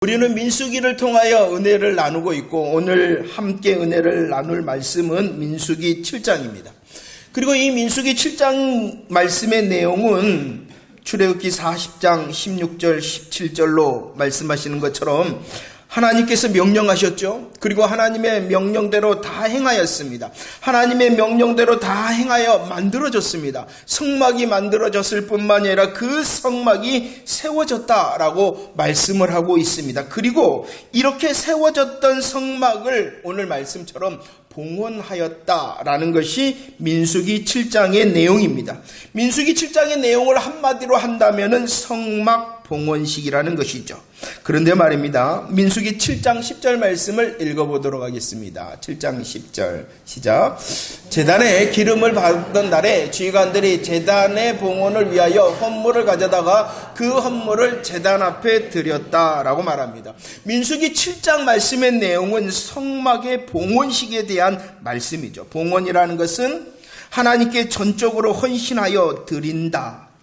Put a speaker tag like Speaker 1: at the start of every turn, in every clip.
Speaker 1: 우리는 민수기를 통하여 은혜를 나누고 있고 오늘 함께 은혜를 나눌 말씀은 민수기 7장입니다. 그리고 이 민수기 7장 말씀의 내용은 출애굽기 40장 16절 17절로 말씀하시는 것처럼 하나님께서 명령하셨죠. 그리고 하나님의 명령대로 다 행하였습니다. 하나님의 명령대로 다 행하여 만들어졌습니다. 성막이 만들어졌을 뿐만 아니라 그 성막이 세워졌다라고 말씀을 하고 있습니다. 그리고 이렇게 세워졌던 성막을 오늘 말씀처럼 봉헌하였다라는 것이 민수기 7장의 내용입니다. 민수기 7장의 내용을 한마디로 한다면은 성막 봉헌식이라는 것이죠. 그런데 말입니다. 민수기 7장 10절 말씀을 읽어보도록 하겠습니다. 7장 10절 시작. 제단에 기름을 받던 날에 지휘관들이 제단의 봉헌을 위하여 헌물을 가져다가 그 헌물을 제단 앞에 드렸다라고 말합니다. 민수기 7장 말씀의 내용은 성막의 봉헌식에 대한 말씀이죠. 봉헌이라는 것은 하나님께 전적으로 헌신하여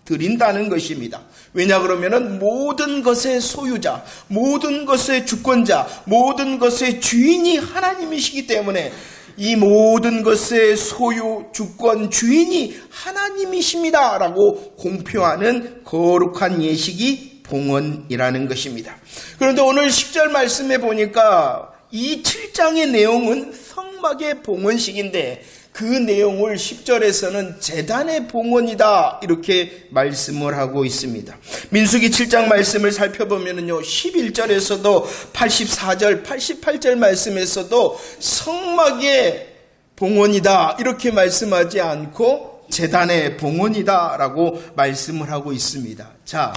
Speaker 1: 드린다는 것입니다. 왜냐 그러면은 모든 것의 소유자, 모든 것의 주권자, 모든 것의 주인이 하나님이시기 때문에 이 모든 것의 소유, 주권, 주인이 하나님이십니다 라고 공표하는 거룩한 예식이 봉헌이라는 것입니다. 그런데 오늘 10절 말씀에 보니까 이 7장의 내용은 성막의 봉헌식인데 그 내용을 10절에서는 제단의 봉헌이다 이렇게 말씀을 하고 있습니다. 민수기 7장 말씀을 살펴보면요 11절에서도 84절 88절 말씀에서도 성막의 봉헌이다 이렇게 말씀하지 않고 제단의 봉헌이다 라고 말씀을 하고 있습니다. 자,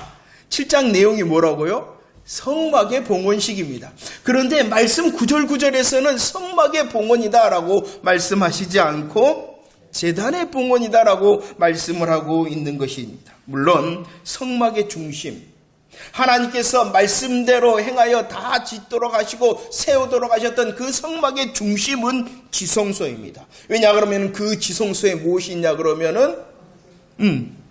Speaker 1: 7장 내용이 뭐라고요? 성막의 봉헌식입니다. 그런데 말씀 9절에서는 성막의 봉헌이다라고 말씀하시지 않고 제단의 봉헌이다라고 말씀을 하고 있는 것입니다. 물론 성막의 중심, 하나님께서 말씀대로 행하여 다 짓도록 하시고 세우도록 하셨던 그 성막의 중심은 지성소입니다. 왜냐 그러면 그 지성소에 무엇이 있냐 그러면은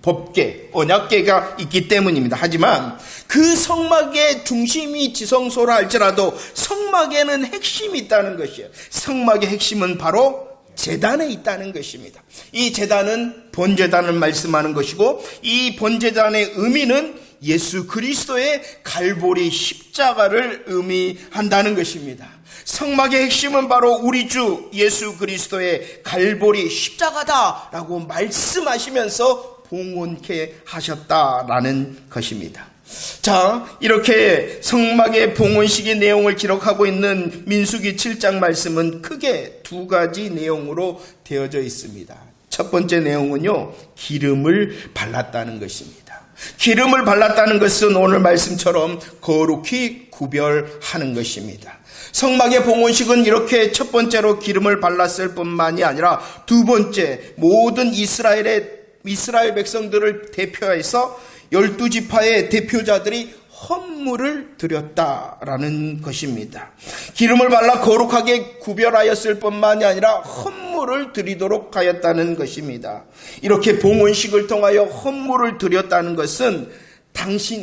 Speaker 1: 법궤, 언약궤가 있기 때문입니다. 하지만 그 성막의 중심이 지성소라 할지라도 성막에는 핵심이 있다는 것이에요. 성막의 핵심은 바로 제단에 있다는 것입니다. 이 제단은 번제단을 말씀하는 것이고 이 번제단의 의미는 예수 그리스도의 갈보리 십자가를 의미한다는 것입니다. 성막의 핵심은 바로 우리 주 예수 그리스도의 갈보리 십자가다라고 말씀하시면서 봉헌케 하셨다라는 것입니다. 자, 이렇게 성막의 봉헌식의 내용을 기록하고 있는 민수기 7장 말씀은 크게 두 가지 내용으로 되어져 있습니다. 첫 번째 내용은요, 기름을 발랐다는 것입니다. 기름을 발랐다는 것은 오늘 말씀처럼 거룩히 구별하는 것입니다. 성막의 봉헌식은 이렇게 첫 번째로 기름을 발랐을 뿐만이 아니라 두 번째 모든 이스라엘 백성들을 대표해서 12지파의 대표자들이 헌물을 드렸다라는 것입니다. 기름을 발라 거룩하게 구별하였을 뿐만이 아니라 헌물을 드리도록 하였다는 것입니다. 이렇게 봉헌식을 통하여 헌물을 드렸다는 것은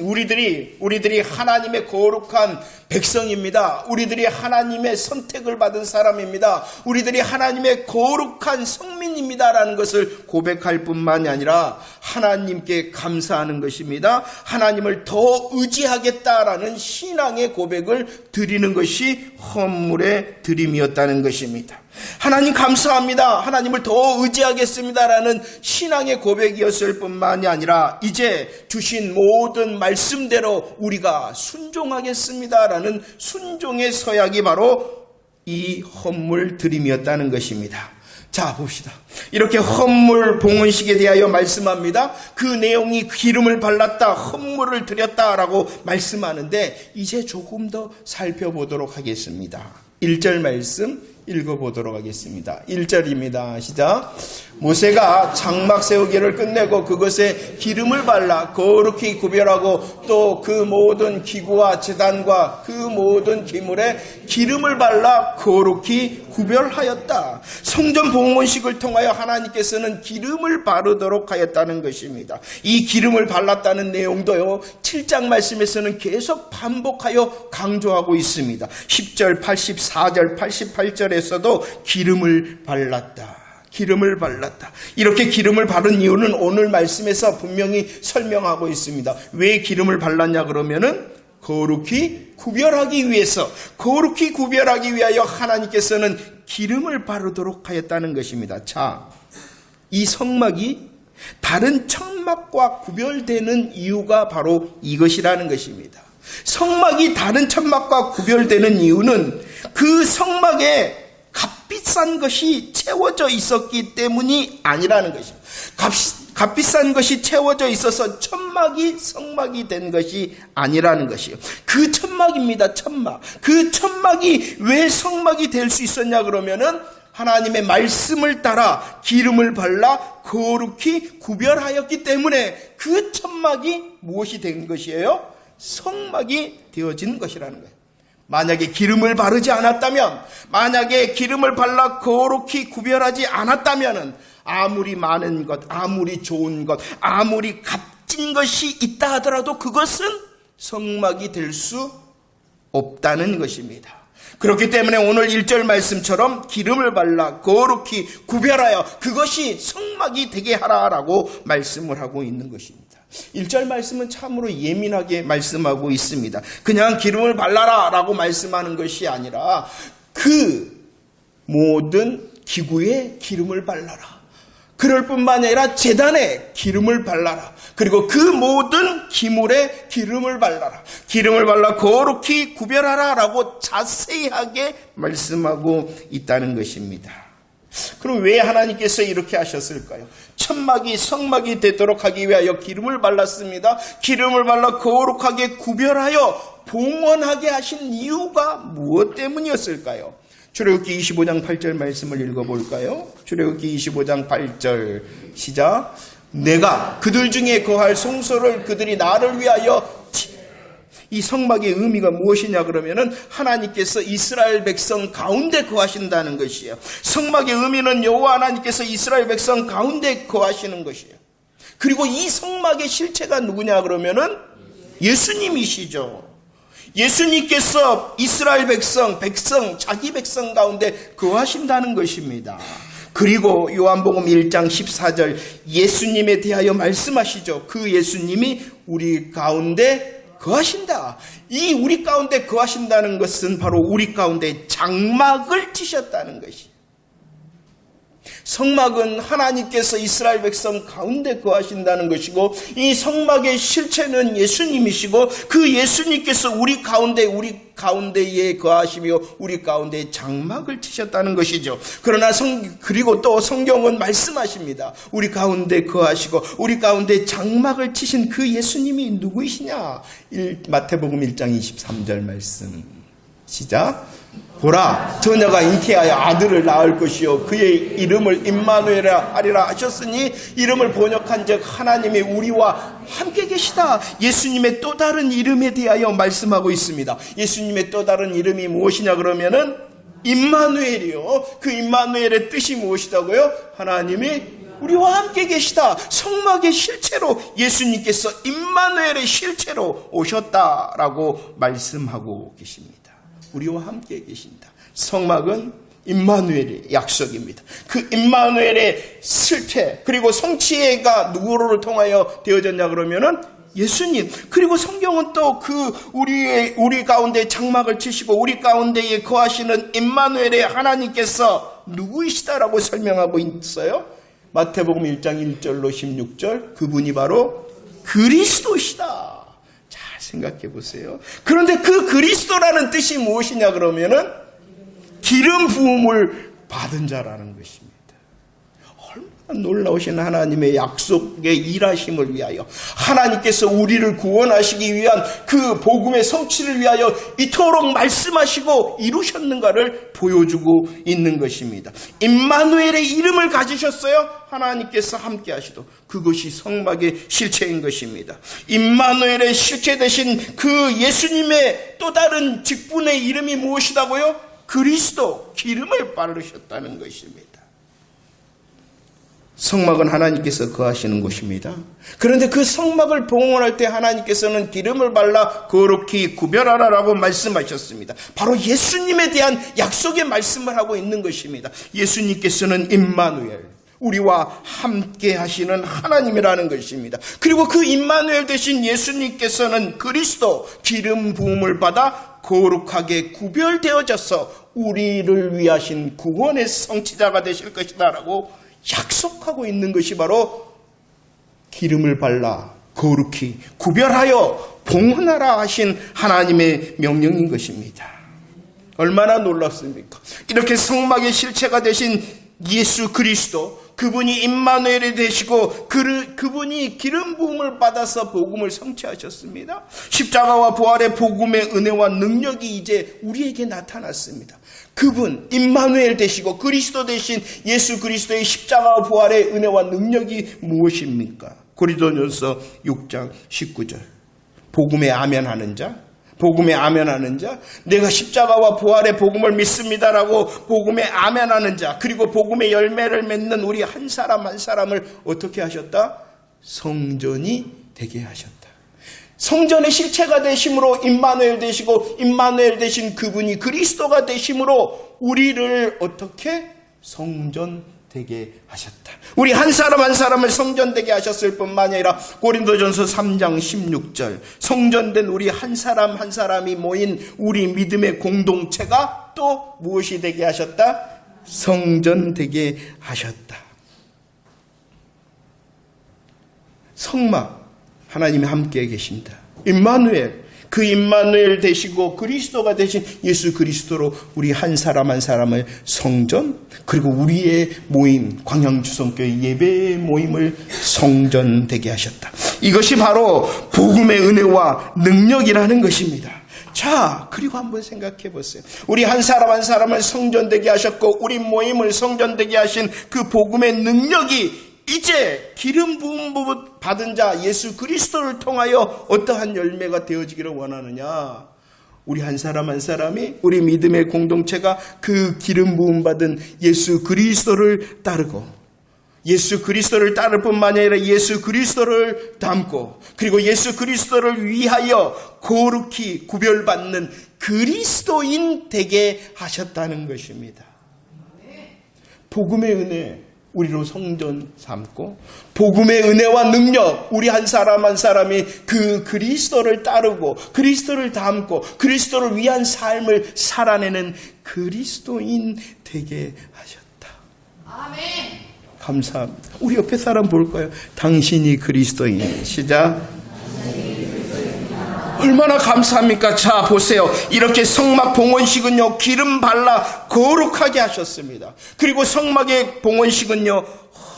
Speaker 1: 우리들이 하나님의 거룩한 백성입니다. 우리들이 하나님의 선택을 받은 사람입니다. 우리들이 하나님의 거룩한 성민입니다라는 것을 고백할 뿐만이 아니라 하나님께 감사하는 것입니다. 하나님을 더 의지하겠다라는 신앙의 고백을 드리는 것이 헌물의 드림이었다는 것입니다. 하나님 감사합니다. 하나님을 더 의지하겠습니다라는 신앙의 고백이었을 뿐만이 아니라 이제 주신 모든 말씀대로 우리가 순종하겠습니다라는 순종의 서약이 바로 이 헌물 드림이었다는 것입니다. 자, 봅시다. 이렇게 헌물 봉헌식에 대하여 말씀합니다. 그 내용이 기름을 발랐다, 헌물을 드렸다라고 말씀하는데 이제 조금 더 살펴보도록 하겠습니다. 1절 말씀, 읽어보도록 하겠습니다. 1절입니다. 시작. 모세가 장막 세우기를 끝내고 그것에 기름을 발라 거룩히 구별하고 또 그 모든 기구와 제단과 그 모든 기물에 기름을 발라 거룩히 구별하였다. 성전 봉헌식을 통하여 하나님께서는 기름을 바르도록 하였다는 것입니다. 이 기름을 발랐다는 내용도요, 7장 말씀에서는 계속 반복하여 강조하고 있습니다. 10절, 84절, 88절에서도 기름을 발랐다. 기름을 발랐다. 이렇게 기름을 바른 이유는 오늘 말씀에서 분명히 설명하고 있습니다. 왜 기름을 발랐냐 그러면은 거룩히 구별하기 위해서, 거룩히 구별하기 위하여 하나님께서는 기름을 바르도록 하였다는 것입니다. 자, 이 성막이 다른 천막과 구별되는 이유가 바로 이것이라는 것입니다. 성막이 다른 천막과 구별되는 이유는 그 성막에 값비싼 것이 채워져 있었기 때문이 아니라는 것입니다. 값비싼 것이 채워져 있어서 천막이 성막이 된 것이 아니라는 것이에요. 그 천막입니다. 천막. 그 천막이 왜 성막이 될 수 있었냐 그러면은 하나님의 말씀을 따라 기름을 발라 거룩히 구별하였기 때문에 그 천막이 무엇이 된 것이에요? 성막이 되어진 것이라는 거예요. 만약에 기름을 바르지 않았다면, 만약에 기름을 발라 거룩히 구별하지 않았다면 아무리 많은 것, 아무리 좋은 것, 아무리 값진 것이 있다 하더라도 그것은 성막이 될 수 없다는 것입니다. 그렇기 때문에 오늘 1절 말씀처럼 기름을 발라 거룩히 구별하여 그것이 성막이 되게 하라라고 말씀을 하고 있는 것입니다. 1절 말씀은 참으로 예민하게 말씀하고 있습니다. 그냥 기름을 발라라 라고 말씀하는 것이 아니라 그 모든 기구에 기름을 발라라. 그럴 뿐만 아니라 제단에 기름을 발라라. 그리고 그 모든 기물에 기름을 발라라. 기름을 발라 거룩히 구별하라 라고 자세하게 말씀하고 있다는 것입니다. 그럼 왜 하나님께서 이렇게 하셨을까요? 천막이 성막이 되도록 하기 위하여 기름을 발랐습니다. 기름을 발라 거룩하게 구별하여 봉헌하게 하신 이유가 무엇 때문이었을까요? 출애굽기 25장 8절 말씀을 읽어볼까요? 출애굽기 25장 8절 시작. 내가 그들 중에 거할 성소를 그들이 나를 위하여, 이 성막의 의미가 무엇이냐 그러면은 하나님께서 이스라엘 백성 가운데 거하신다는 것이에요. 성막의 의미는 여호와 하나님께서 이스라엘 백성 가운데 거하시는 것이에요. 그리고 이 성막의 실체가 누구냐 그러면은 예수님이시죠. 예수님께서 이스라엘 백성, 자기 백성 가운데 거하신다는 것입니다. 그리고 요한복음 1장 14절 예수님에 대하여 말씀하시죠. 그 예수님이 우리 가운데 거하신다. 이 우리 가운데 거하신다는 것은 바로 우리 가운데 장막을 치셨다는 것이. 성막은 하나님께서 이스라엘 백성 가운데 거하신다는 것이고, 이 성막의 실체는 예수님이시고, 그 예수님께서 우리 가운데에 거하시며 우리 가운데 장막을 치셨다는 것이죠. 그러나 그리고 또 성경은 말씀하십니다. 우리 가운데 거하시고 우리 가운데 장막을 치신 그 예수님이 누구이시냐? 마태복음 1장 23절 말씀 시작. 보라, 처녀가 잉태하여 아들을 낳을 것이요 그의 이름을 임마누엘이라 하리라 하셨으니, 이름을 번역한즉 하나님이 우리와 함께 계시다. 예수님의 또 다른 이름에 대하여 말씀하고 있습니다. 예수님의 또 다른 이름이 무엇이냐 그러면은 임마누엘이요. 그 임마누엘의 뜻이 무엇이다고요? 하나님이 우리와 함께 계시다. 성막의 실체로 예수님께서 임마누엘의 실체로 오셨다라고 말씀하고 계십니다. 우리와 함께 계신다. 성막은 임마누엘의 약속입니다. 그 임마누엘의 실체, 그리고 성취가 누구를 통하여 되어졌냐 그러면은 예수님. 그리고 성경은 또 그 우리 가운데 장막을 치시고 우리 가운데에 거하시는 임마누엘의 하나님께서 누구이시다라고 설명하고 있어요. 마태복음 1장 1절로 16절 그분이 바로 그리스도시다. 생각해 보세요. 그런데 그 그리스도라는 뜻이 무엇이냐 그러면은 기름 부음을 받은 자라는 것입니다. 놀라우신 하나님의 약속의 일하심을 위하여, 하나님께서 우리를 구원하시기 위한 그 복음의 성취를 위하여 이토록 말씀하시고 이루셨는가를 보여주고 있는 것입니다. 임마누엘의 이름을 가지셨어요. 하나님께서 함께 하시도 그것이 성막의 실체인 것입니다. 임마누엘의 실체 되신 그 예수님의 또 다른 직분의 이름이 무엇이다고요? 그리스도, 기름을 바르셨다는 것입니다. 성막은 하나님께서 거하시는 곳입니다. 그런데 그 성막을 봉헌할 때 하나님께서는 기름을 발라 거룩히 구별하라라고 말씀하셨습니다. 바로 예수님에 대한 약속의 말씀을 하고 있는 것입니다. 예수님께서는 임마누엘, 우리와 함께 하시는 하나님이라는 것입니다. 그리고 그 임마누엘 되신 예수님께서는 그리스도, 기름 부음을 받아 거룩하게 구별되어져서 우리를 위하신 구원의 성취자가 되실 것이다라고 약속하고 있는 것이 바로 기름을 발라 거룩히 구별하여 봉헌하라 하신 하나님의 명령인 것입니다. 얼마나 놀랍습니까? 이렇게 성막의 실체가 되신 예수 그리스도, 그분이 임마누엘이 되시고 그분이 기름 부음을 받아서 복음을 성취하셨습니다. 십자가와 부활의 복음의 은혜와 능력이 이제 우리에게 나타났습니다. 그분 임마누엘 되시고 그리스도 되신 예수 그리스도의 십자가와 부활의 은혜와 능력이 무엇입니까? 고린도전서 6장 19절. 복음에 아멘하는 자, 복음에 아멘하는 자, 내가 십자가와 부활의 복음을 믿습니다라고 복음에 아멘하는 자, 그리고 복음의 열매를 맺는 우리 한 사람 한 사람을 어떻게 하셨다? 성전이 되게 하셨다. 성전의 실체가 되심으로 임마누엘 되시고 임마누엘 되신 그분이 그리스도가 되심으로 우리를 어떻게 성전 되게 하셨다. 우리 한 사람 한 사람을 성전되게 하셨을 뿐만 아니라 고린도전서 3장 16절 성전된 우리 한 사람 한 사람이 모인 우리 믿음의 공동체가 또 무엇이 되게 하셨다? 성전되게 하셨다. 성막, 하나님이 함께 계십니다. 임마누엘, 그 임마누엘 되시고 그리스도가 되신 예수 그리스도로 우리 한 사람 한 사람을 성전, 그리고 우리의 모임, 광양주성교회 예배의 모임을 성전되게 하셨다. 이것이 바로 복음의 은혜와 능력이라는 것입니다. 자, 그리고 한번 생각해 보세요. 우리 한 사람 한 사람을 성전되게 하셨고 우리 모임을 성전되게 하신 그 복음의 능력이 이제 기름 부음 받은 자 예수 그리스도를 통하여 어떠한 열매가 되어지기를 원하느냐? 우리 한 사람 한 사람이, 우리 믿음의 공동체가 그 기름 부음 받은 예수 그리스도를 따르고, 예수 그리스도를 따를 뿐만 아니라 예수 그리스도를 닮고, 그리고 예수 그리스도를 위하여 거룩히 구별받는 그리스도인 되게 하셨다는 것입니다. 복음의 은혜, 우리로 성전 삼고, 복음의 은혜와 능력, 우리 한 사람 한 사람이 그 그리스도를 따르고 그리스도를 닮고 그리스도를 위한 삶을 살아내는 그리스도인 되게 하셨다.
Speaker 2: 아멘.
Speaker 1: 감사합니다. 우리 옆에 사람 볼까요? 당신이 그리스도인. 시작. 얼마나 감사합니까? 자, 보세요. 이렇게 성막 봉헌식은요, 기름 발라 거룩하게 하셨습니다. 그리고 성막의 봉헌식은요,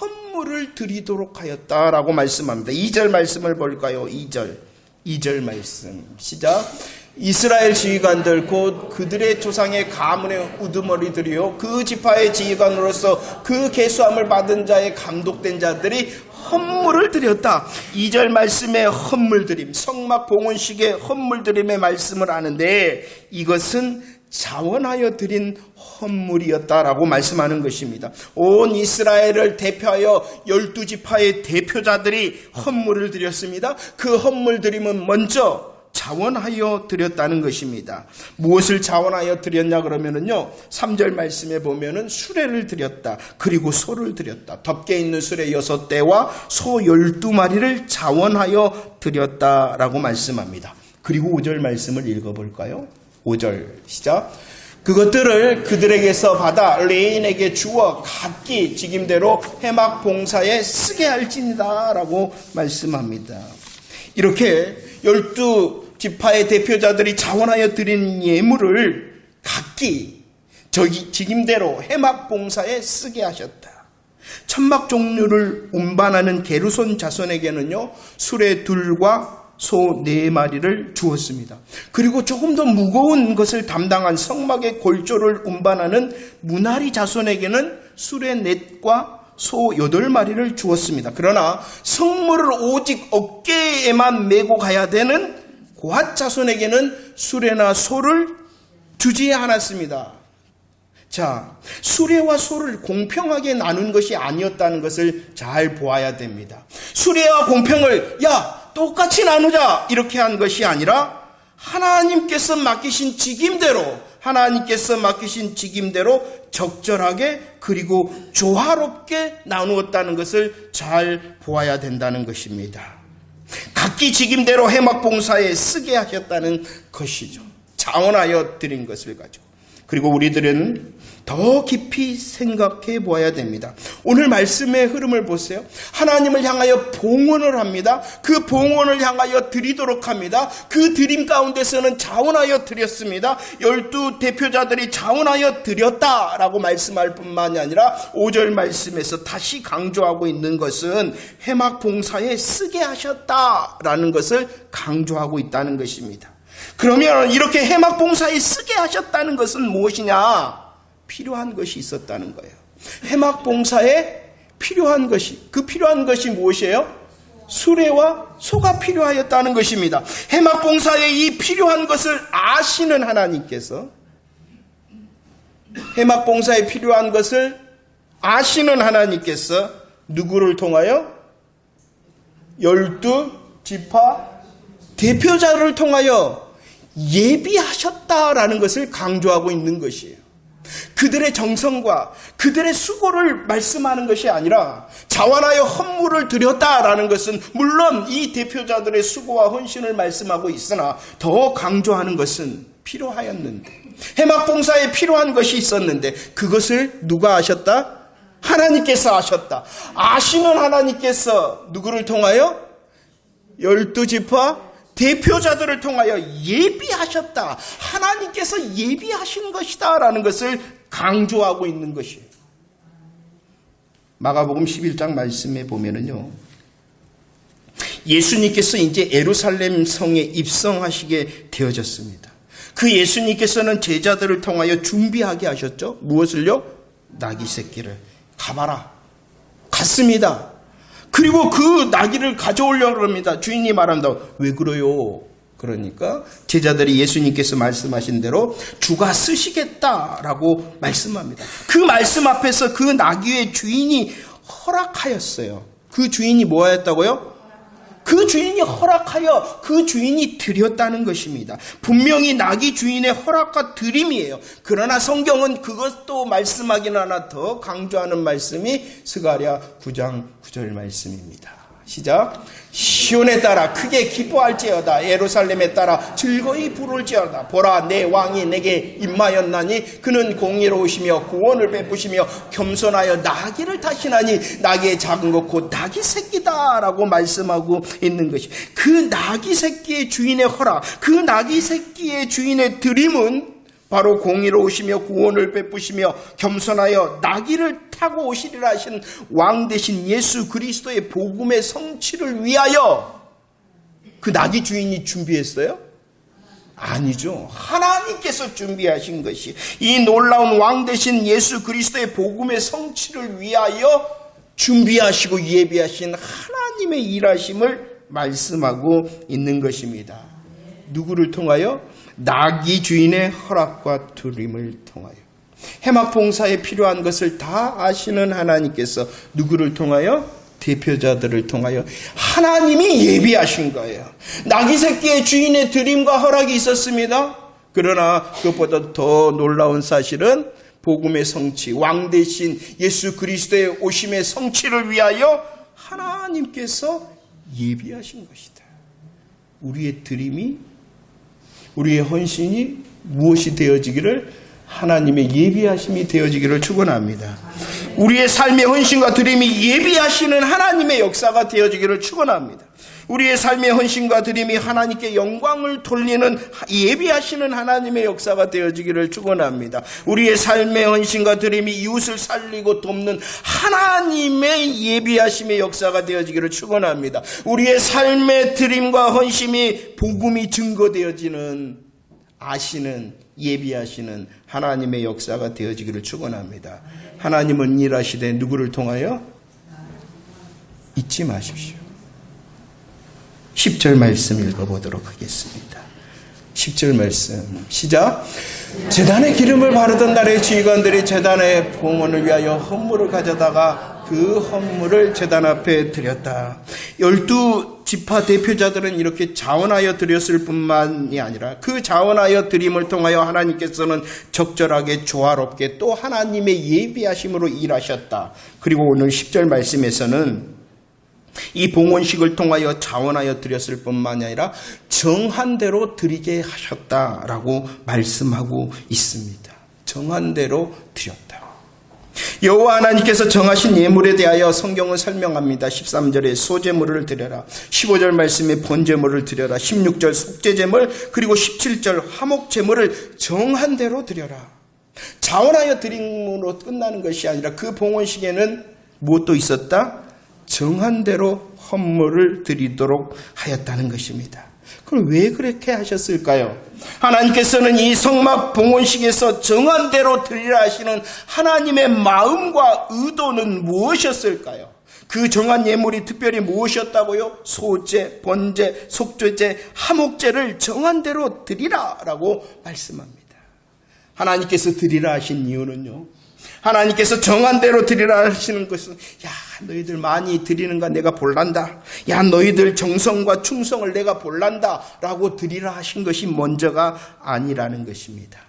Speaker 1: 헌물을 드리도록 하였다라고 말씀합니다. 2절 말씀을 볼까요? 2절 말씀. 시작. 이스라엘 지휘관들 곧 그들의 조상의 가문의 우두머리들이요 그 지파의 지휘관으로서 그 계수함을 받은 자의 감독된 자들이 헌물을 드렸다. 2절 말씀에 헌물드림, 성막 봉헌식의 헌물드림의 말씀을 하는데 이것은 자원하여 드린 헌물이었다라고 말씀하는 것입니다. 온 이스라엘을 대표하여 12지파의 대표자들이 헌물을 드렸습니다. 그 헌물드림은 먼저 자원하여 드렸다는 것입니다. 무엇을 자원하여 드렸냐 그러면은요, 3절 말씀에 보면은 수레를 드렸다. 그리고 소를 드렸다. 덮개 있는 수레 6대와 소 12마리를 자원하여 드렸다라고 말씀합니다. 그리고 5절 말씀을 읽어볼까요? 5절 시작. 그것들을 그들에게서 받아 레인에게 주어 각기 직임대로 회막 봉사에 쓰게 할지니라 라고 말씀합니다. 이렇게 12지파의 대표자들이 자원하여 드린 예물을 각기 저기 직임대로 회막 봉사에 쓰게 하셨다. 천막 종류를 운반하는 게르손 자손에게는요, 수레 2과 소 4마리를 주었습니다. 그리고 조금 더 무거운 것을 담당한 성막의 골조를 운반하는 무나리 자손에게는 수레 4과 소 8마리를 주었습니다. 그러나 성물을 오직 어깨에만 메고 가야 되는 고핫 자손에게는 수레나 소를 주지 않았습니다. 자, 수레와 소를 공평하게 나눈 것이 아니었다는 것을 잘 보아야 됩니다. 수레와 공평을 똑같이 나누자 이렇게 한 것이 아니라 하나님께서 맡기신 직임대로 적절하게 그리고 조화롭게 나누었다는 것을 잘 보아야 된다는 것입니다. 각기 직임대로 해막봉사에 쓰게 하셨다는 것이죠. 자원하여 드린 것을 가지고. 그리고 우리들은 더 깊이 생각해 보아야 됩니다. 오늘 말씀의 흐름을 보세요. 하나님을 향하여 봉헌을 합니다. 그 봉헌을 향하여 드리도록 합니다. 그 드림 가운데서는 자원하여 드렸습니다. 12 대표자들이 자원하여 드렸다라고 말씀할 뿐만이 아니라 5절 말씀에서 다시 강조하고 있는 것은 해막 봉사에 쓰게 하셨다라는 것을 강조하고 있다는 것입니다. 그러면 이렇게 해막 봉사에 쓰게 하셨다는 것은 무엇이냐? 필요한 것이 있었다는 거예요. 해막 봉사에 필요한 것이, 그 필요한 것이 무엇이에요? 수레와 소가 필요하였다는 것입니다. 해막 봉사에 이 필요한 것을 아시는 하나님께서, 해막 봉사에 필요한 것을 아시는 하나님께서 누구를 통하여? 12지파 대표자를 통하여 예비하셨다라는 것을 강조하고 있는 것이에요. 그들의 정성과 그들의 수고를 말씀하는 것이 아니라 자원하여 헌물을 드렸다라는 것은 물론 이 대표자들의 수고와 헌신을 말씀하고 있으나 더 강조하는 것은 필요하였는데, 해막봉사에 필요한 것이 있었는데 그것을 누가 아셨다? 하나님께서 아셨다. 아시는 하나님께서 누구를 통하여? 12지파 대표자들을 통하여 예비하셨다. 하나님께서 예비하신 것이다 라는 것을 강조하고 있는 것이에요. 마가복음 11장 말씀에 보면은요, 예수님께서 이제 예루살렘 성에 입성하시게 되어졌습니다. 그 예수님께서는 제자들을 통하여 준비하게 하셨죠. 무엇을요? 나귀 새끼를 가봐라. 갔습니다. 그리고 그 나귀를 가져오려고 합니다. 주인이 말한다. 왜 그래요? 그러니까 제자들이 예수님께서 말씀하신 대로 주가 쓰시겠다라고 말씀합니다. 그 말씀 앞에서 그 나귀의 주인이 허락하였어요. 그 주인이 뭐 하였다고요? 그 주인이 허락하여 그 주인이 드렸다는 것입니다. 분명히 나귀 주인의 허락과 드림이에요. 그러나 성경은 그것도 말씀하기는 하나 더 강조하는 말씀이 스가랴 9장 9절 말씀입니다. 시작. 시온에 따라 크게 기뻐할지어다. 예루살렘에 따라 즐거이 부를지어다. 보라, 내 왕이 내게 임하였나니 그는 공의로우시며 구원을 베푸시며 겸손하여 나귀를 타시나니 나귀의 작은 것 곧 나귀 새끼다라고 말씀하고 있는 것이, 그 나귀 새끼의 주인의 허락, 그 나귀 새끼의 주인의 드림은 바로 공의로우시며 구원을 베푸시며 겸손하여 나귀를 타고 오시리라 하신 왕 대신 예수 그리스도의 복음의 성취를 위하여 그 나귀 주인이 준비했어요? 아니죠. 하나님께서 준비하신 것이, 이 놀라운 왕 대신 예수 그리스도의 복음의 성취를 위하여 준비하시고 예비하신 하나님의 일하심을 말씀하고 있는 것입니다. 누구를 통하여? 나귀 주인의 허락과 드림을 통하여. 해막 봉사에 필요한 것을 다 아시는 하나님께서 누구를 통하여? 대표자들을 통하여 하나님이 예비하신 거예요. 나귀 새끼의 주인의 드림과 허락이 있었습니다. 그러나 그것보다 더 놀라운 사실은 복음의 성취, 왕 대신 예수 그리스도의 오심의 성취를 위하여 하나님께서 예비하신 것이다. 우리의 드림이, 우리의 헌신이 무엇이 되어지기를? 하나님의 예비하심이 되어지기를 축원합니다. 우리의 삶의 헌신과 드림이 예비하시는 하나님의 역사가 되어지기를 축원합니다. 우리의 삶의 헌신과 드림이 하나님께 영광을 돌리는 예비하시는 하나님의 역사가 되어지기를 축원합니다. 우리의 삶의 헌신과 드림이 이웃을 살리고 돕는 하나님의 예비하심의 역사가 되어지기를 축원합니다. 우리의 삶의 드림과 헌신이 복음이 증거되어지는 아시는 예비하시는 하나님의 역사가 되어지기를 축원합니다. 하나님은 일하시되 누구를 통하여? 잊지 마십시오. 10절 말씀 읽어보도록 하겠습니다. 10절 말씀 시작. 제단에 기름을 바르던 날에 지휘관들이 제단의 봉헌을 위하여 헌물을 가져다가 그 헌물을 제단 앞에 드렸다. 12지파 대표자들은 이렇게 자원하여 드렸을 뿐만이 아니라 그 자원하여 드림을 통하여 하나님께서는 적절하게 조화롭게 또 하나님의 예비하심으로 일하셨다. 그리고 오늘 10절 말씀에서는 이 봉헌식을 통하여 자원하여 드렸을 뿐만이 아니라 정한 대로 드리게 하셨다라고 말씀하고 있습니다. 정한 대로 드렸다. 여호와 하나님께서 정하신 예물에 대하여 성경은 설명합니다. 13절에 소제물을 드려라, 15절 말씀에 번제물을 드려라, 16절 속죄제물, 그리고 17절 화목제물을 정한 대로 드려라. 자원하여 드림으로 끝나는 것이 아니라 그 봉헌식에는 무엇도 있었다? 정한 대로 헌물을 드리도록 하였다는 것입니다. 그럼 왜 그렇게 하셨을까요? 하나님께서는 이 성막 봉헌식에서 정한 대로 드리라 하시는 하나님의 마음과 의도는 무엇이었을까요? 그 정한 예물이 특별히 무엇이었다고요? 소제, 번제, 속죄제, 화목제를 정한 대로 드리라라고 말씀합니다. 하나님께서 드리라 하신 이유는요, 하나님께서 정한 대로 드리라 하시는 것은 야, 너희들 많이 드리는가 내가 볼란다. 야, 너희들 정성과 충성을 내가 볼란다 라고 드리라 하신 것이 먼저가 아니라는 것입니다.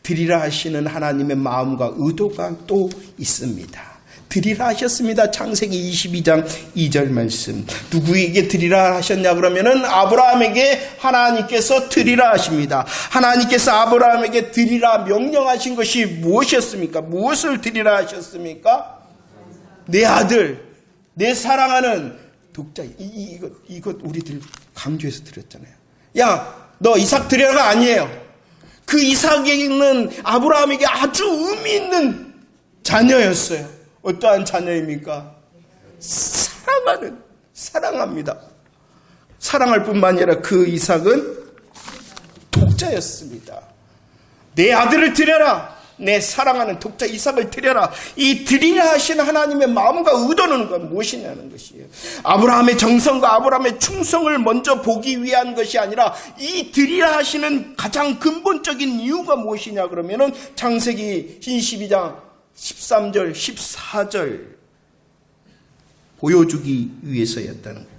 Speaker 1: 드리라 하시는 하나님의 마음과 의도가 또 있습니다. 드리라 하셨습니다. 창세기 22장 2절 말씀. 누구에게 드리라 하셨냐 그러면은 아브라함에게 하나님께서 드리라 하십니다. 하나님께서 아브라함에게 드리라 명령하신 것이 무엇이었습니까? 무엇을 드리라 하셨습니까? 내 아들, 내 사랑하는 독자. 이것 우리들 강조해서 드렸잖아요. 야, 너 이삭 드려라 아니에요. 그 이삭에는 아브라함에게 아주 의미 있는 자녀였어요. 어떠한 자녀입니까? 사랑합니다. 사랑할 뿐만 아니라 그 이삭은 독자였습니다. 내 아들을 드려라. 내 사랑하는 독자 이삭을 드려라. 이 드리라 하신 하나님의 마음과 의도는 무엇이냐는 것이에요. 아브라함의 정성과 아브라함의 충성을 먼저 보기 위한 것이 아니라 이 드리라 하시는 가장 근본적인 이유가 무엇이냐 그러면은 창세기 22장 13절, 14절 보여주기 위해서였다는 거예요.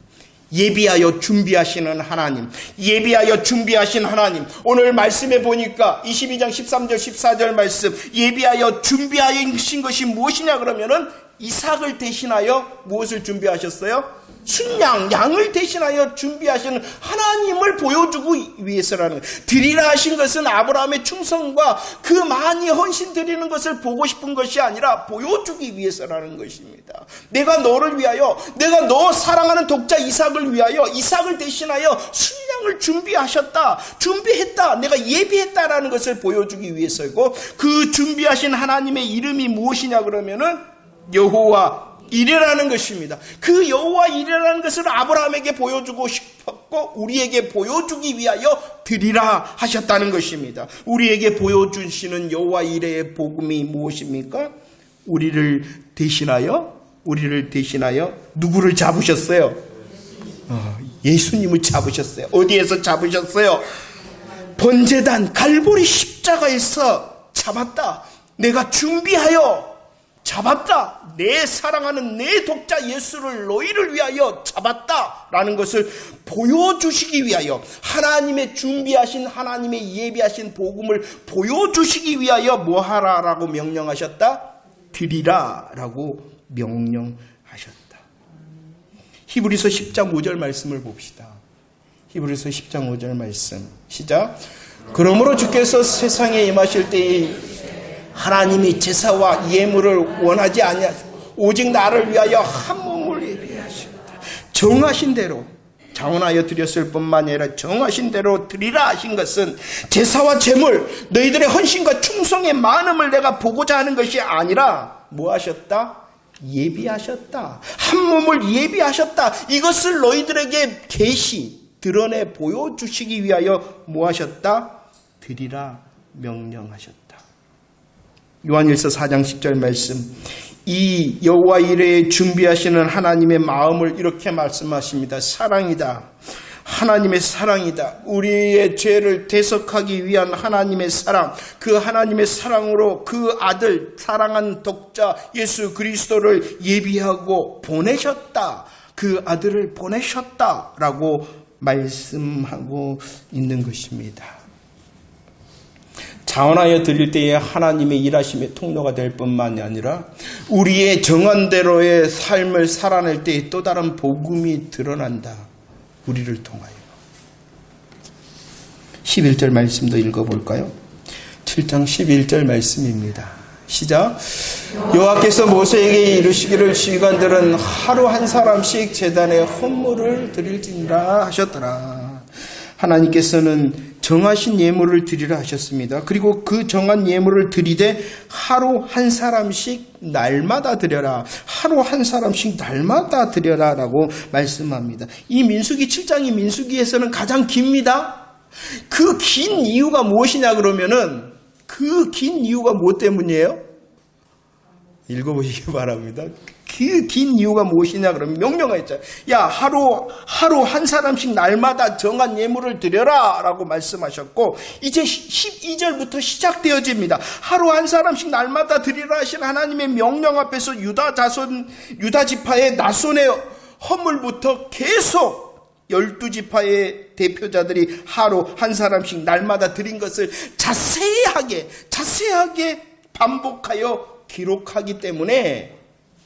Speaker 1: 예비하여 준비하시는 하나님, 예비하여 준비하신 하나님. 오늘 말씀해 보니까 22장 13절, 14절 말씀, 예비하여 준비하신 것이 무엇이냐 그러면은 이삭을 대신하여 무엇을 준비하셨어요? 순양, 양을 대신하여 준비하시는 하나님을 보여주고 위해서라는 거예요. 드리라 하신 것은 아브라함의 충성과 그 많이 헌신 드리는 것을 보고 싶은 것이 아니라 보여주기 위해서라는 것입니다. 내가 너를 위하여, 내가 너 사랑하는 독자 이삭을 위하여 이삭을 대신하여 순양을 준비했다, 내가 예비했다라는 것을 보여주기 위해서이고, 그 준비하신 하나님의 이름이 무엇이냐 그러면은 여호와 이레라는 것입니다. 그 여호와 이레라는 것을 아브라함에게 보여주고 싶었고 우리에게 보여주기 위하여 드리라 하셨다는 것입니다. 우리에게 보여주시는 여호와 이레의 복음이 무엇입니까? 우리를 대신하여 누구를 잡으셨어요? 예수님을 잡으셨어요. 어디에서 잡으셨어요? 번제단 갈보리 십자가에서 잡았다. 내가 준비하여 잡았다. 내 사랑하는 내 독자 예수를 너희를 위하여 잡았다라는 것을 보여주시기 위하여, 하나님의 준비하신, 하나님의 예비하신 복음을 보여주시기 위하여 뭐하라라고 명령하셨다? 드리라라고 명령하셨다. 히브리서 10장 5절 말씀을 봅시다. 히브리서 10장 5절 말씀 시작. 그러므로 주께서 세상에 임하실 때에 하나님이 제사와 예물을 원하지 아니하시고 오직 나를 위하여 한 몸을 예비하셨다. 정하신 대로 자원하여 드렸을 뿐만 아니라 정하신 대로 드리라 하신 것은 제사와 제물, 너희들의 헌신과 충성의 많음을 내가 보고자 하는 것이 아니라 뭐 하셨다? 예비하셨다. 한 몸을 예비하셨다. 이것을 너희들에게 계시, 드러내 보여주시기 위하여 뭐 하셨다? 드리라 명령하셨다. 요한일서 4장 10절 말씀, 이 여호와 이레에 준비하시는 하나님의 마음을 이렇게 말씀하십니다. 사랑이다. 하나님의 사랑이다. 우리의 죄를 대속하기 위한 하나님의 사랑, 그 하나님의 사랑으로 그 아들, 사랑한 독자 예수 그리스도를 예비하고 보내셨다. 그 아들을 보내셨다라고 말씀하고 있는 것입니다. 자원하여 드릴 때에 하나님의 일하심의 통로가 될 뿐만이 아니라 우리의 정한대로의 삶을 살아낼 때에 또 다른 복음이 드러난다. 우리를 통하여. 11절 말씀도 읽어볼까요? 7장 11절 말씀입니다. 시작. 여호와께서 모세에게 이르시기를 지휘관들은 하루 한 사람씩 제단에 헌물을 드릴지니라 하셨더라. 하나님께서는 정하신 예물을 드리라 하셨습니다. 그리고 그 정한 예물을 드리되 하루 한 사람씩 날마다 드려라. 하루 한 사람씩 날마다 드려라 라고 말씀합니다. 이 민수기 7장이 민수기에서는 가장 깁니다. 그 긴 이유가 무엇이냐 그러면은 그 긴 이유가 무엇 때문이에요? 읽어보시기 바랍니다. 그 긴 이유가 무엇이냐 그러면 명령가 있잖아요. 야, 하루 한 사람씩 날마다 정한 예물을 드려라 라고 말씀하셨고, 이제 12절부터 시작되어집니다. 하루 한 사람씩 날마다 드리라 하신 하나님의 명령 앞에서 유다 지파의 나손의 헌물부터 계속 12지파의 대표자들이 하루 한 사람씩 날마다 드린 것을 자세하게 반복하여 기록하기 때문에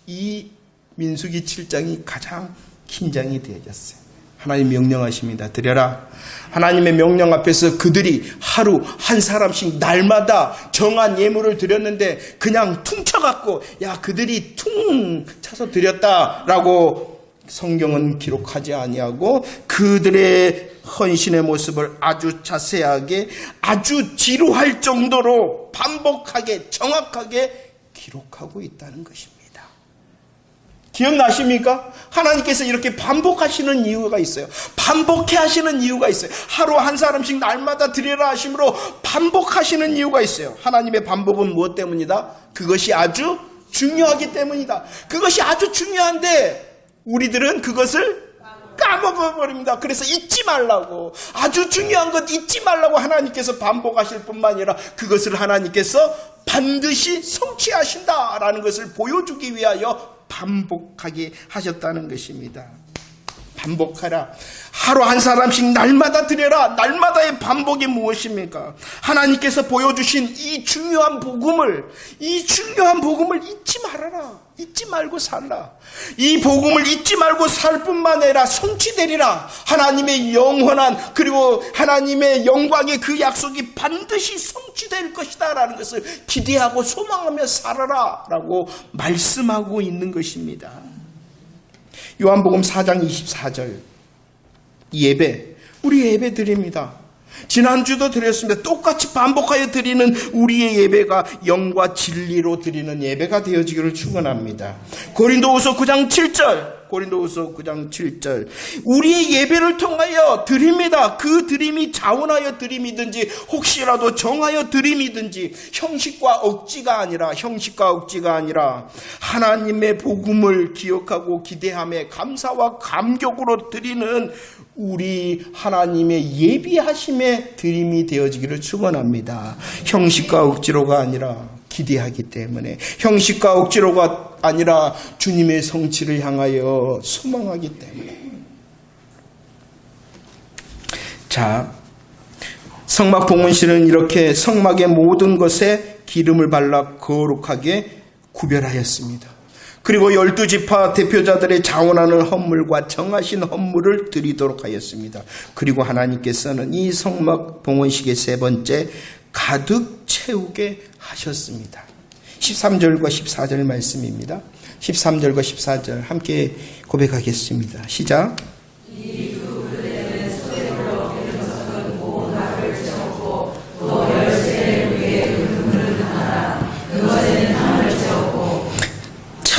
Speaker 1: 이 민수기 7장이 가장 긴장이 되어졌어요. 하나님 명령하십니다. 드려라. 하나님의 명령 앞에서 그들이 하루 한 사람씩 날마다 정한 예물을 드렸는데 그냥 퉁쳐갖고 야 그들이 퉁 쳐서 드렸다라고 성경은 기록하지 아니하고 그들의 헌신의 모습을 아주 자세하게 아주 지루할 정도로 반복하게 정확하게 기록하고 있다는 것입니다. 기억나십니까? 하나님께서 이렇게 반복하시는 이유가 있어요. 반복해 하시는 이유가 있어요. 하루 한 사람씩 날마다 드리라 하심으로 반복하시는 이유가 있어요. 하나님의 반복은 무엇 때문이다? 그것이 아주 중요하기 때문이다. 그것이 아주 중요한데 우리들은 그것을 까먹어버립니다. 그래서 잊지 말라고, 아주 중요한 것 잊지 말라고 하나님께서 반복하실 뿐만 아니라 그것을 하나님께서 반드시 성취하신다라는 것을 보여주기 위하여 반복하게 하셨다는 것입니다. 반복하라. 하루 한 사람씩 날마다 드려라. 날마다의 반복이 무엇입니까? 하나님께서 보여주신 이 중요한 복음을 잊지 말아라. 잊지 말고 살라. 이 복음을 잊지 말고 살 뿐만 아니라 성취되리라. 하나님의 영원한 그리고 하나님의 영광의 그 약속이 반드시 성취될 것이다 라는 것을 기대하고 소망하며 살아라 라고 말씀하고 있는 것입니다. 요한복음 4장 24절 예배, 우리 예배 드립니다. 지난주도 드렸습니다. 똑같이 반복하여 드리는 우리의 예배가 영과 진리로 드리는 예배가 되어지기를 축원합니다. 고린도후서 9장 7절 우리의 예배를 통하여 드립니다. 그 드림이 자원하여 드림이든지 혹시라도 정하여 드림이든지 형식과 억지가 아니라 하나님의 복음을 기억하고 기대함에 감사와 감격으로 드리는 우리 하나님의 예비하심의 드림이 되어지기를 축원합니다. 형식과 억지로가 아니라 기대하기 때문에, 형식과 억지로가 아니라 주님의 성취를 향하여 소망하기 때문에. 자, 성막 봉헌신은 이렇게 성막의 모든 것에 기름을 발라 거룩하게 구별하였습니다. 그리고 12지파 대표자들의 자원하는 헌물과 정하신 헌물을 드리도록 하였습니다. 그리고 하나님께서는 이 성막 봉헌식의 세 번째 가득 채우게 하셨습니다. 13절과 14절 말씀입니다. 13절과 14절 함께 고백하겠습니다. 시작.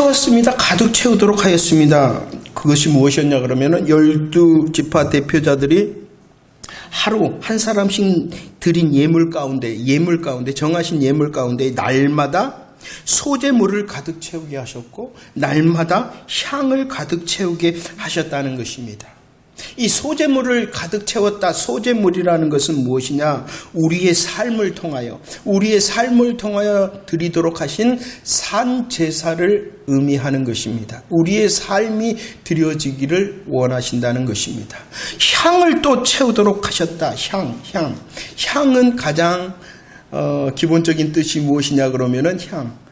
Speaker 1: 채웠습니다. 가득 채우도록 하였습니다. 그것이 무엇이었냐 그러면은 12지파 대표자들이 하루 한 사람씩 드린 예물 가운데 정하신 예물 가운데 날마다 소재물을 가득 채우게 하셨고 날마다 향을 가득 채우게 하셨다는 것입니다. 이 소재물을 가득 채웠다. 소재물이라는 것은 무엇이냐? 우리의 삶을 통하여 드리도록 하신 산 제사를 의미하는 것입니다. 우리의 삶이 드려지기를 원하신다는 것입니다. 향을 또 채우도록 하셨다. 향은 가장 기본적인 뜻이 무엇이냐 그러면은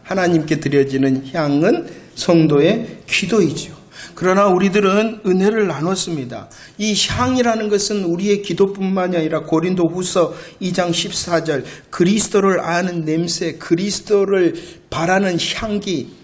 Speaker 1: 하나님께 드려지는 향은 성도의 기도이죠. 그러나 우리들은 은혜를 나눴습니다. 이 향이라는 것은 우리의 기도뿐만이 아니라 고린도후서 2장 14절 그리스도를 아는 냄새, 그리스도를 바라는 향기,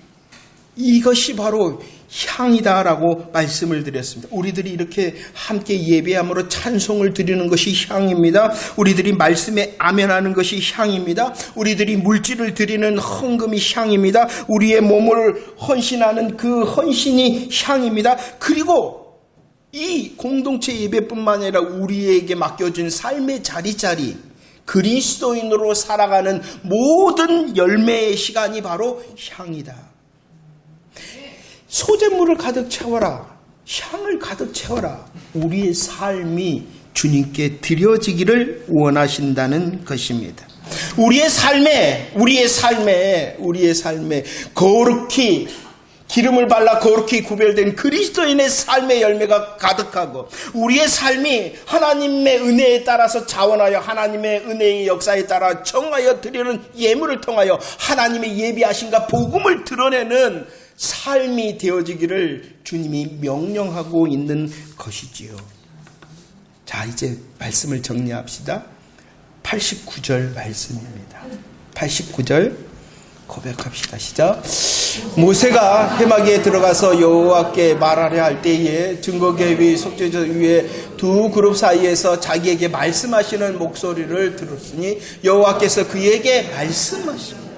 Speaker 1: 이것이 바로 향이다라고 말씀을 드렸습니다. 우리들이 이렇게 함께 예배함으로 찬송을 드리는 것이 향입니다. 우리들이 말씀에 아멘하는 것이 향입니다. 우리들이 물질을 드리는 헌금이 향입니다. 우리의 몸을 헌신하는 그 헌신이 향입니다. 그리고 이 공동체 예배뿐만 아니라 우리에게 맡겨진 삶의 자리자리 그리스도인으로 살아가는 모든 열매의 시간이 바로 향이다. 소재물을 가득 채워라. 향을 가득 채워라. 우리의 삶이 주님께 드려지기를 원하신다는 것입니다. 우리의 삶에 거룩히 기름을 발라 거룩히 구별된 그리스도인의 삶의 열매가 가득하고 우리의 삶이 하나님의 은혜에 따라서 자원하여 하나님의 은혜의 역사에 따라 정하여 드리는 예물을 통하여 하나님의 예비하심과 복음을 드러내는 삶이 되어지기를 주님이 명령하고 있는 것이지요. 자, 이제 말씀을 정리합시다. 89절 말씀입니다. 89절 고백합시다. 시작. 모세가 회막에 들어가서 여호와께 말하려 할 때에 증거계 위 속죄제 위에 두 그룹 사이에서 자기에게 말씀하시는 목소리를 들었으니 여호와께서 그에게 말씀하십니다.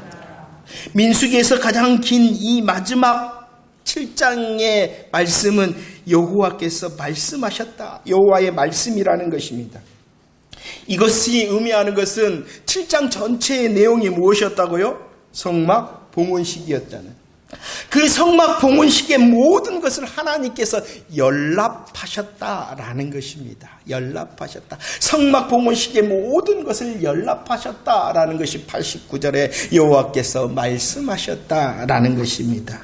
Speaker 1: 민수기에서 가장 긴 이 마지막 7장의 말씀은 여호와께서 말씀하셨다. 여호와의 말씀이라는 것입니다. 이것이 의미하는 것은 7장 전체의 내용이 무엇이었다고요? 성막 봉헌식이었잖아요. 그 성막 봉헌식의 모든 것을 하나님께서 연락하셨다라는 것입니다. 연락하셨다. 성막 봉헌식의 모든 것을 연락하셨다라는 것이 89절에 여호와께서 말씀하셨다라는 것입니다.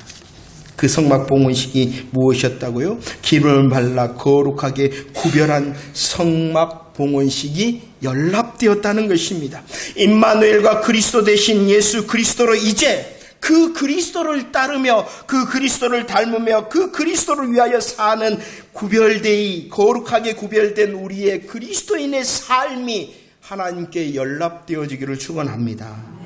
Speaker 1: 그 성막 봉헌식이 무엇이었다고요? 기름을 발라 거룩하게 구별한 성막 봉헌식이 연락되었다는 것입니다. 임마누엘과 그리스도 대신 예수 그리스도로 이제 그 그리스도를 따르며 그 그리스도를 닮으며 그 그리스도를 위하여 사는 거룩하게 구별된 우리의 그리스도인의 삶이 하나님께 연락되어지기를 축원합니다.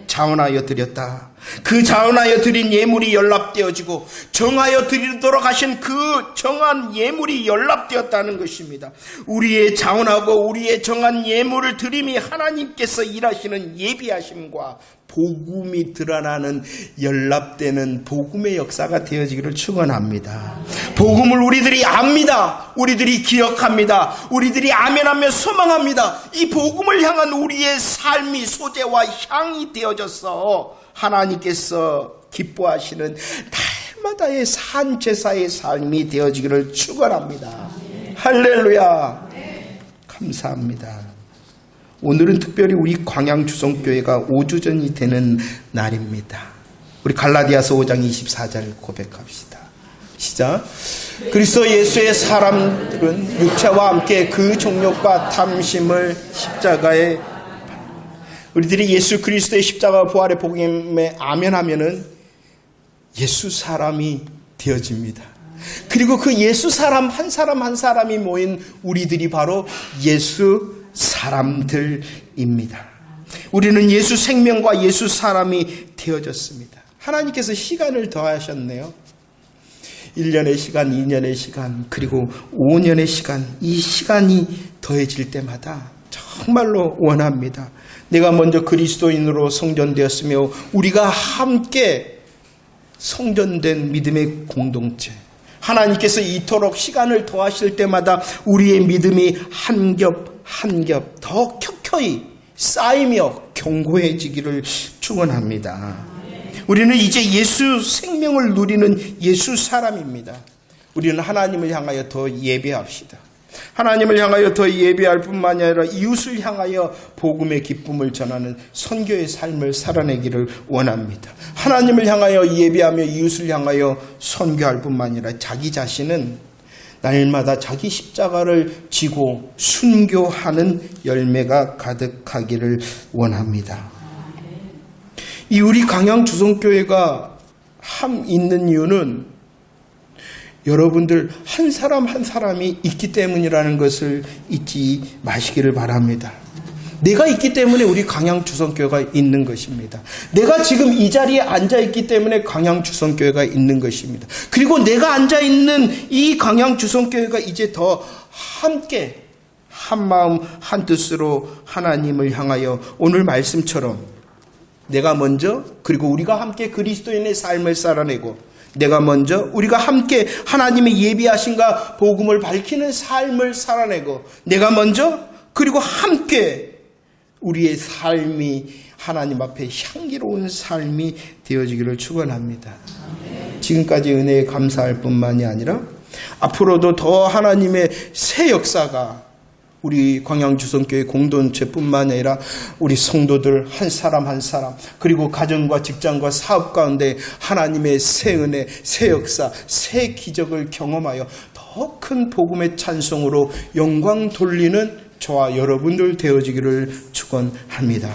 Speaker 1: 자원하여 드렸다. 그 자원하여 드린 예물이 연락되어지고 정하여 드리도록 하신 그 정한 예물이 연락되었다는 것입니다. 우리의 자원하고 우리의 정한 예물을 드림이 하나님께서 일하시는 예비하심과 복음이 드러나는 연락되는 복음의 역사가 되어지기를 축원합니다. 복음을 우리들이 압니다. 우리들이 기억합니다. 우리들이 아멘하며 소망합니다. 이 복음을 향한 우리의 삶이 소재와 향이 되어져서 하나님께서 기뻐하시는 날마다의 산제사의 삶이 되어지기를 축원합니다. 할렐루야. 감사합니다. 오늘은 특별히 우리 광양주성교회가 5주년이 되는 날입니다. 우리 갈라디아서 5장 24절 고백합시다. 시작. 그리스도 예수의 사람들은 육체와 함께 그 정욕과 탐심을 십자가에 우리들이 예수 그리스도의 십자가 부활의 복음에 아멘하면은 예수 사람이 되어집니다. 그리고 그 예수 사람 한 사람이 모인 우리들이 바로 예수 사람들입니다. 우리는 예수 생명과 예수 사람이 되어졌습니다. 하나님께서 시간을 더하셨네요. 1년의 시간, 2년의 시간, 그리고 5년의 시간, 이 시간이 더해질 때마다 정말로 원합니다. 내가 먼저 그리스도인으로 성전되었으며 우리가 함께 성전된 믿음의 공동체, 하나님께서 이토록 시간을 더하실 때마다 우리의 믿음이 한 겹 한 겹 더 켜켜이 쌓이며 견고해지기를 축원합니다. 우리는 이제 예수 생명을 누리는 예수 사람입니다. 우리는 하나님을 향하여 더 예배합시다. 하나님을 향하여 더 예배할 뿐만 아니라 이웃을 향하여 복음의 기쁨을 전하는 선교의 삶을 살아내기를 원합니다. 하나님을 향하여 예배하며 이웃을 향하여 선교할 뿐만 아니라 자기 자신은 날마다 자기 십자가를 지고 순교하는 열매가 가득하기를 원합니다. 이 우리 광양 주성교회가 함 있는 이유는 여러분들 한 사람 한 사람이 있기 때문이라는 것을 잊지 마시기를 바랍니다. 내가 있기 때문에 우리 광양 주성교회가 있는 것입니다. 내가 지금 이 자리에 앉아 있기 때문에 광양 주성교회가 있는 것입니다. 그리고 내가 앉아 있는 이 광양 주성교회가 이제 더 함께 한 마음 한 뜻으로 하나님을 향하여 오늘 말씀처럼 내가 먼저, 그리고 우리가 함께 그리스도인의 삶을 살아내고, 내가 먼저, 우리가 함께 하나님의 예비하신가 복음을 밝히는 삶을 살아내고, 내가 먼저, 그리고 함께 우리의 삶이 하나님 앞에 향기로운 삶이 되어지기를 축원합니다. 지금까지 은혜에 감사할 뿐만이 아니라 앞으로도 더 하나님의 새 역사가 우리 광양주성교회 공동체뿐만 아니라 우리 성도들 한 사람 한 사람, 그리고 가정과 직장과 사업 가운데 하나님의 새 은혜, 새 역사, 새 기적을 경험하여 더 큰 복음의 찬송으로 영광 돌리는 저와 여러분들 되어지기를 축원합니다.